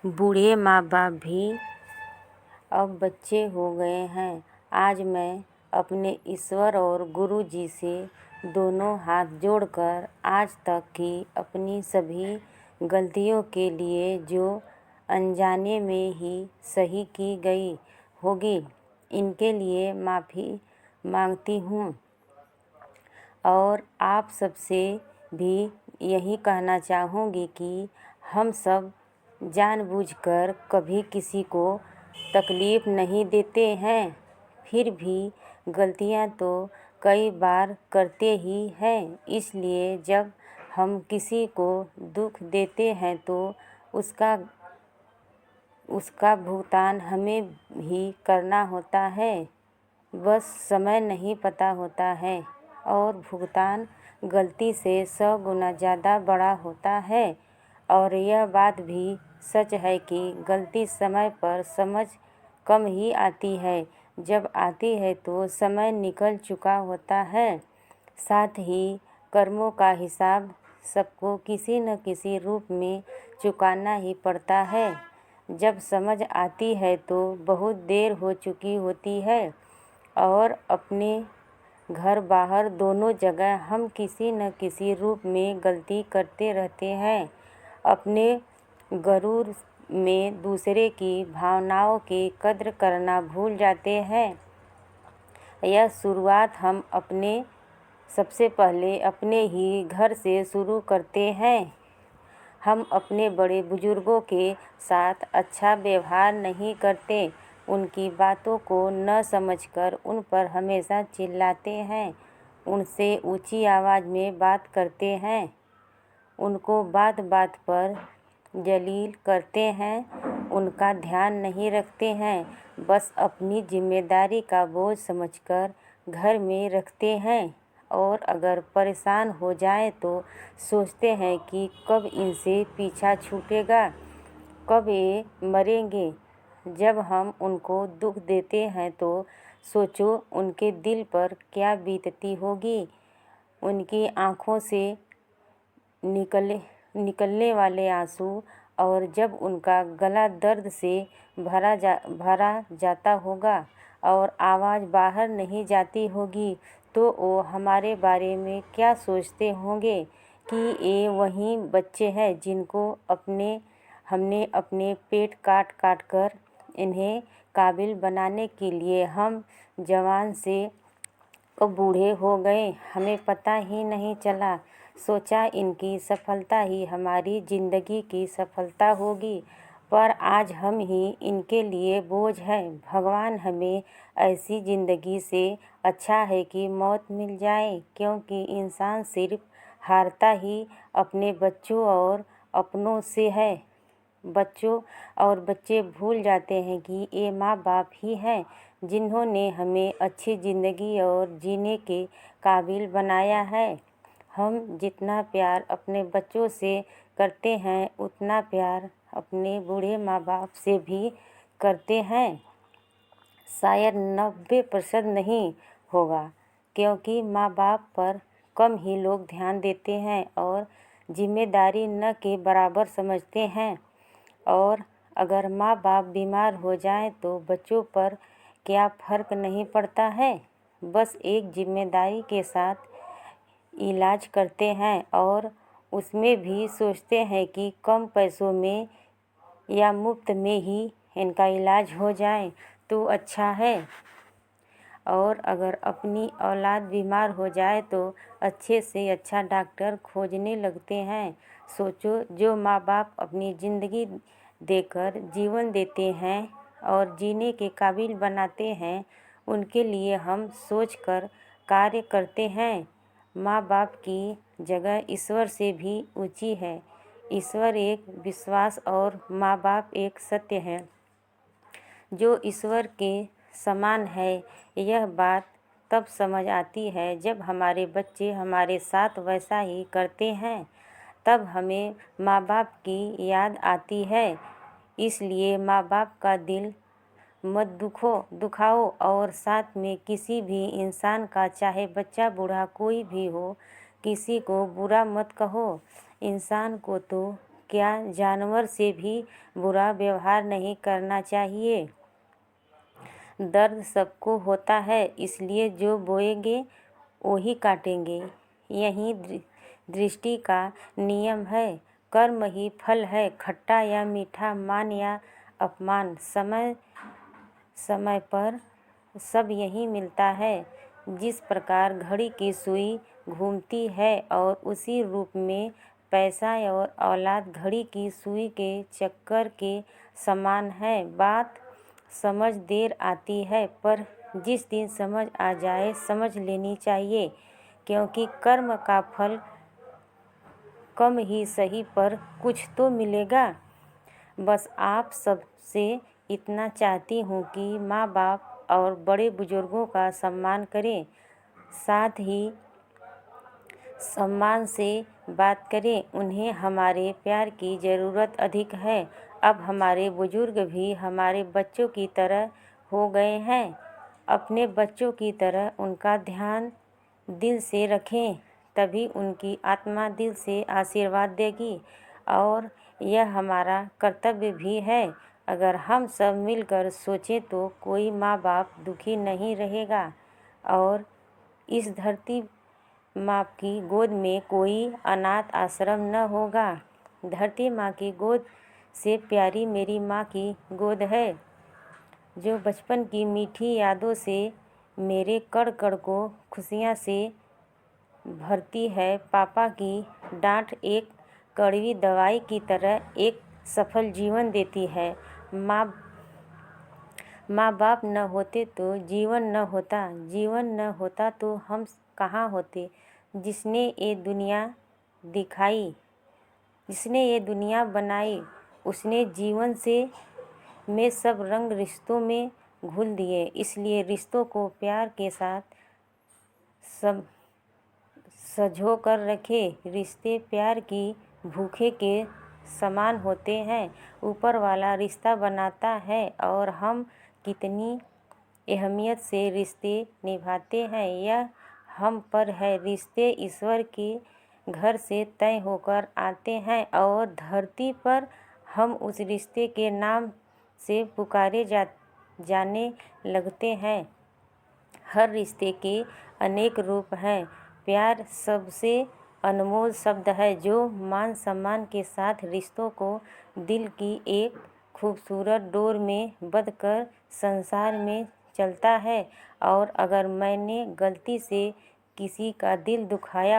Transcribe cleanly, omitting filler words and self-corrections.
बूढ़े माँ बाप भी अब बच्चे हो गए हैं। आज मैं अपने ईश्वर और गुरु जी से दोनों हाथ जोड़कर आज तक की अपनी सभी गलतियों के लिए जो अनजाने में ही सही की गई होगी, इनके लिए माफ़ी मांगती हूँ। और आप सबसे भी यही कहना चाहूँगी कि हम सब जानबूझकर कभी किसी को तकलीफ़ नहीं देते हैं, फिर भी गलतियाँ तो कई बार करते ही हैं। इसलिए जब हम किसी को दुख देते हैं तो उसका भुगतान हमें ही करना होता है, बस समय नहीं पता होता है। और भुगतान गलती से 100 गुना ज़्यादा बड़ा होता है। और यह बात भी सच है कि गलती समय पर समझ कम ही आती है, जब आती है तो समय निकल चुका होता है। साथ ही कर्मों का हिसाब सबको किसी न किसी रूप में चुकाना ही पड़ता है। जब समझ आती है तो बहुत देर हो चुकी होती है। और अपने घर बाहर दोनों जगह हम किसी न किसी रूप में गलती करते रहते हैं। अपने गरूर में दूसरे की भावनाओं की कद्र करना भूल जाते हैं। यह शुरुआत हम सबसे पहले अपने ही घर से शुरू करते हैं। हम अपने बड़े बुजुर्गों के साथ अच्छा व्यवहार नहीं करते, उनकी बातों को न समझकर उन पर हमेशा चिल्लाते हैं, उनसे ऊंची आवाज़ में बात करते हैं, उनको बात बात पर जलील करते हैं, उनका ध्यान नहीं रखते हैं, बस अपनी जिम्मेदारी का बोझ समझकर घर में रखते हैं। और अगर परेशान हो जाए तो सोचते हैं कि कब इनसे पीछा छूटेगा, कब ये मरेंगे। जब हम उनको दुख देते हैं तो सोचो उनके दिल पर क्या बीतती होगी। उनकी आँखों से निकलने वाले आंसू, और जब उनका गला दर्द से भरा जाता होगा और आवाज़ बाहर नहीं जाती होगी, तो वो हमारे बारे में क्या सोचते होंगे कि ये वही बच्चे हैं जिनको हमने अपने पेट काट काट कर इन्हें काबिल बनाने के लिए हम जवान से कब बूढ़े हो गए, हमें पता ही नहीं चला। सोचा इनकी सफलता ही हमारी ज़िंदगी की सफलता होगी, पर आज हम ही इनके लिए बोझ हैं। भगवान हमें ऐसी ज़िंदगी से अच्छा है कि मौत मिल जाए, क्योंकि इंसान सिर्फ हारता ही अपने बच्चों और अपनों से है। बच्चे भूल जाते हैं कि ये माँ बाप ही हैं जिन्होंने हमें अच्छी ज़िंदगी और जीने के काबिल बनाया है। हम जितना प्यार अपने बच्चों से करते हैं, उतना प्यार अपने बूढ़े माँ बाप से भी करते हैं। शायद 90% नहीं होगा, क्योंकि माँ बाप पर कम ही लोग ध्यान देते हैं और जिम्मेदारी न के बराबर समझते हैं। और अगर माँ बाप बीमार हो जाएं तो बच्चों पर क्या फ़र्क नहीं पड़ता है, बस एक जिम्मेदारी के साथ इलाज करते हैं और उसमें भी सोचते हैं कि कम पैसों में या मुफ्त में ही इनका इलाज हो जाए तो अच्छा है। और अगर अपनी औलाद बीमार हो जाए तो अच्छे से अच्छा डॉक्टर खोजने लगते हैं। सोचो, जो माँ बाप अपनी ज़िंदगी देकर जीवन देते हैं और जीने के काबिल बनाते हैं, उनके लिए हम सोचकर कार्य करते हैं। माँ बाप की जगह ईश्वर से भी ऊंची है। ईश्वर एक विश्वास और माँ बाप एक सत्य है जो ईश्वर के समान है। यह बात तब समझ आती है जब हमारे बच्चे हमारे साथ वैसा ही करते हैं, तब हमें माँ बाप की याद आती है। इसलिए माँ बाप का दिल मत दुखाओ और साथ में किसी भी इंसान का, चाहे बच्चा बूढ़ा कोई भी हो, किसी को बुरा मत कहो। इंसान को तो क्या जानवर से भी बुरा व्यवहार नहीं करना चाहिए? दर्द सबको होता है, इसलिए जो बोएंगे वही काटेंगे, यही दृष्टि का नियम है। कर्म ही फल है, खट्टा या मीठा, मान या अपमान, समय समय पर सब यही मिलता है। जिस प्रकार घड़ी की सुई घूमती है और उसी रूप में पैसा और औलाद घड़ी की सुई के चक्कर के समान है। बात समझ देर आती है, पर जिस दिन समझ आ जाए समझ लेनी चाहिए, क्योंकि कर्म का फल कम ही सही पर कुछ तो मिलेगा। बस आप सबसे इतना चाहती हूँ कि माँ बाप और बड़े बुजुर्गों का सम्मान करें, साथ ही सम्मान से बात करें। उन्हें हमारे प्यार की ज़रूरत अधिक है। अब हमारे बुजुर्ग भी हमारे बच्चों की तरह हो गए हैं। अपने बच्चों की तरह उनका ध्यान दिल से रखें, तभी उनकी आत्मा दिल से आशीर्वाद देगी। और यह हमारा कर्तव्य भी है। अगर हम सब मिलकर सोचें तो कोई माँ बाप दुखी नहीं रहेगा और इस धरती माँ की गोद में कोई अनाथ आश्रम न होगा। धरती माँ की गोद से प्यारी मेरी माँ की गोद है, जो बचपन की मीठी यादों से मेरे कण कण को खुशियाँ से भरती है। पापा की डांट एक कड़वी दवाई की तरह एक सफल जीवन देती है। माँ बाप न होते तो जीवन न होता, जीवन न होता तो हम कहाँ होते। जिसने ये दुनिया दिखाई, जिसने ये दुनिया बनाई, उसने जीवन से में सब रंग रिश्तों में घुल दिए। इसलिए रिश्तों को प्यार के साथ सब सजो कर रखे। रिश्ते प्यार की भूखे के समान होते हैं। ऊपर वाला रिश्ता बनाता है और हम कितनी अहमियत से रिश्ते निभाते हैं, यह हम पर है। रिश्ते ईश्वर के घर से तय होकर आते हैं और धरती पर हम उस रिश्ते के नाम से पुकारे जाने लगते हैं। हर रिश्ते के अनेक रूप हैं। प्यार सबसे अनमोल शब्द है, जो मान सम्मान के साथ रिश्तों को दिल की एक खूबसूरत डोर में बंधकर संसार में चलता है। और अगर मैंने गलती से किसी का दिल दुखाया